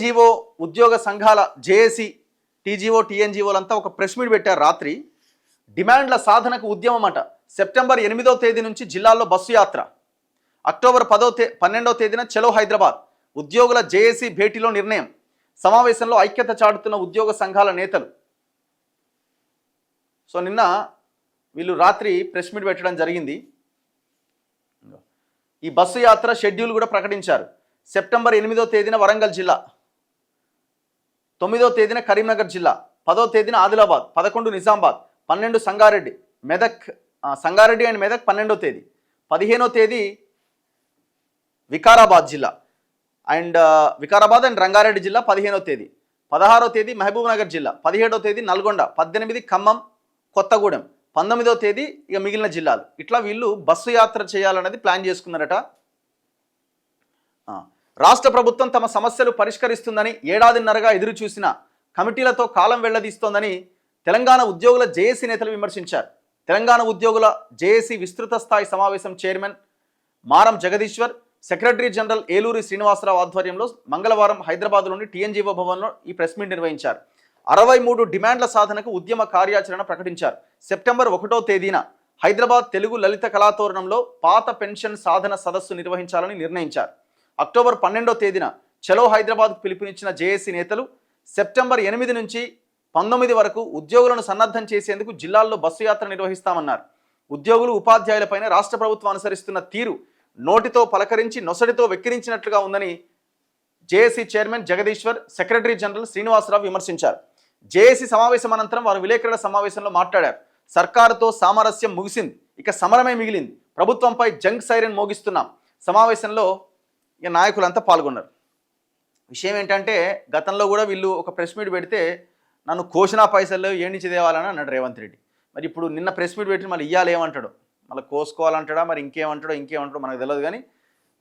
TNGO ఉద్యోగ సంఘాల JAC TGO టీఎన్జీఓలంతా ఒక ప్రెస్ మీట్ పెట్టారు రాత్రి. డిమాండ్ల సాధనకు ఉద్యమం అట. సెప్టెంబర్ 8వ తేదీ నుంచి జిల్లాల్లో బస్సు యాత్ర. అక్టోబర్ 12వ తేదీన చలో హైదరాబాద్. ఉద్యోగుల జేఏసీ భేటీలో నిర్ణయం. సమావేశంలో ఐక్యత చాటుతున్న ఉద్యోగ సంఘాల నేతలు. సో నిన్న వీళ్ళు రాత్రి ప్రెస్ మీట్ పెట్టడం జరిగింది. ఈ బస్సు యాత్ర షెడ్యూల్ కూడా ప్రకటించారు. సెప్టెంబర్ 8వ తేదీన వరంగల్ జిల్లా, 9వ తేదీన కరీంనగర్ జిల్లా, 10వ తేదీన ఆదిలాబాద్, 11 నిజామాబాద్, 12 సంగారెడ్డి, మెదక్, సంగారెడ్డి అండ్ మెదక్ 12వ తేదీ, 15వ తేదీ వికారాబాద్ జిల్లా అండ్ వికారాబాద్ అండ్ రంగారెడ్డి జిల్లా 15వ తేదీ, 16వ తేదీ మహబూబ్ నగర్ జిల్లా, 17వ తేదీ నల్గొండ, 18 ఖమ్మం కొత్తగూడెం, 19వ తేదీ ఇక మిగిలిన జిల్లాలు. ఇట్లా వీళ్ళు బస్సు యాత్ర చేయాలన్నది ప్లాన్ చేసుకున్నారట. రాష్ట్ర ప్రభుత్వం తమ సమస్యలు పరిష్కరిస్తుందని ఏడాదిన్నరగా ఎదురు చూసిన కమిటీలతో కాలం వెళ్లదీస్తోందని తెలంగాణ ఉద్యోగుల జేఏసీ నేతలు విమర్శించారు. తెలంగాణ ఉద్యోగుల జేఏసీ విస్తృత స్థాయి సమావేశం చైర్మన్ మారం జగదీశ్వర్, సెక్రటరీ జనరల్ ఏలూరి శ్రీనివాసరావు ఆధ్వర్యంలో మంగళవారం హైదరాబాద్లోని టీఎన్జీఓ భవన్లో ఈ ప్రెస్ మీట్ నిర్వహించారు. 63 డిమాండ్ల సాధనకు ఉద్యమ కార్యాచరణ ప్రకటించారు. సెప్టెంబర్ 1వ తేదీన హైదరాబాద్ తెలుగు లలిత కళాతోరణంలో పాత పెన్షన్ సాధన సదస్సు నిర్వహించాలని నిర్ణయించారు. అక్టోబర్ 12వ తేదీన చలో హైదరాబాద్కు పిలుపునిచ్చిన జేఏసీ నేతలు సెప్టెంబర్ 8 నుంచి 19 వరకు ఉద్యోగులను సన్నద్ధం చేసేందుకు జిల్లాల్లో బస్సు యాత్ర నిర్వహిస్తామన్నారు. ఉద్యోగులు ఉపాధ్యాయులపైన రాష్ట్ర ప్రభుత్వం అనుసరిస్తున్న తీరు నోటితో పలకరించి నొసడితో వెక్కిరించినట్లుగా ఉందని JAC chairman Jagadishwar, secretary general Srinivasa Rao విమర్శించారు. జేఏసీ సమావేశం అనంతరం వారు విలేకరుల సమావేశంలో మాట్లాడారు. సర్కారుతో సామరస్యం ముగిసింది, ఇక సమరమే మిగిలింది. ప్రభుత్వంపై జంగ్ సైరన్ మోగిస్తున్నాం. సమావేశంలో ఇక నాయకులంతా పాల్గొన్నారు. విషయం ఏంటంటే గతంలో కూడా వీళ్ళు ఒక ప్రెస్ మీట్ పెడితే నన్ను కోసినా పైసలు ఏడించి తేవాలని అన్నాడు రేవంత్ రెడ్డి. మరి ఇప్పుడు నిన్న ప్రెస్ మీట్ పెట్టి మళ్ళీ ఇవ్వాలి ఏమంటాడు, మళ్ళీ కోసుకోవాలంటాడా, మరి ఇంకేమంటాడో మనకు తెలియదు. కానీ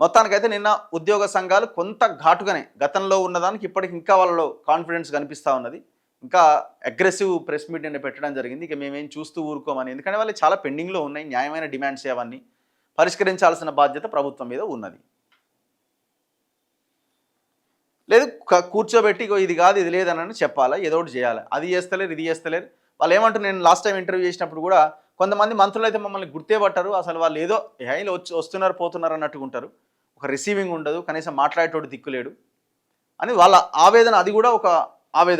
మొత్తానికైతే నిన్న ఉద్యోగ సంఘాలు కొంత ఘాటుగానే గతంలో ఉన్నదానికి ఇప్పటికి ఇంకా వాళ్ళలో కాన్ఫిడెన్స్ కనిపిస్తూ ఉన్నది. ఇంకా అగ్రెసివ్ ప్రెస్ మీట్ నిన్న పెట్టడం జరిగింది. ఇక మేమేం చూస్తూ ఊరుకోమని, ఎందుకంటే వాళ్ళు చాలా పెండింగ్లో ఉన్నాయి న్యాయమైన డిమాండ్స్, అవన్నీ పరిష్కరించాల్సిన బాధ్యత ప్రభుత్వం మీద ఉన్నది. లేదు కూర్చోబెట్టి ఇది కాదు ఇది లేదని చెప్పాలా, ఏదో ఒకటి చేయాలి. అది చేస్తలేరు, ఇది చేస్తలేరు. వాళ్ళు ఏమంటారు, నేను లాస్ట్ టైం ఇంటర్వ్యూ చేసినప్పుడు కూడా కొంతమంది మంత్రులు అయితే మమ్మల్ని గుర్తే పట్టారు, అసలు వాళ్ళు ఏదో హైలో వస్తున్నారు పోతున్నారు అన్నట్టుగా ఉంటారు, ఒక రిసీవింగ్ ఉండదు, కనీసం మాట్లాడేటోడు దిక్కులేడు అని వాళ్ళ ఆవేదన. అది కూడా ఒక ఆవేదన.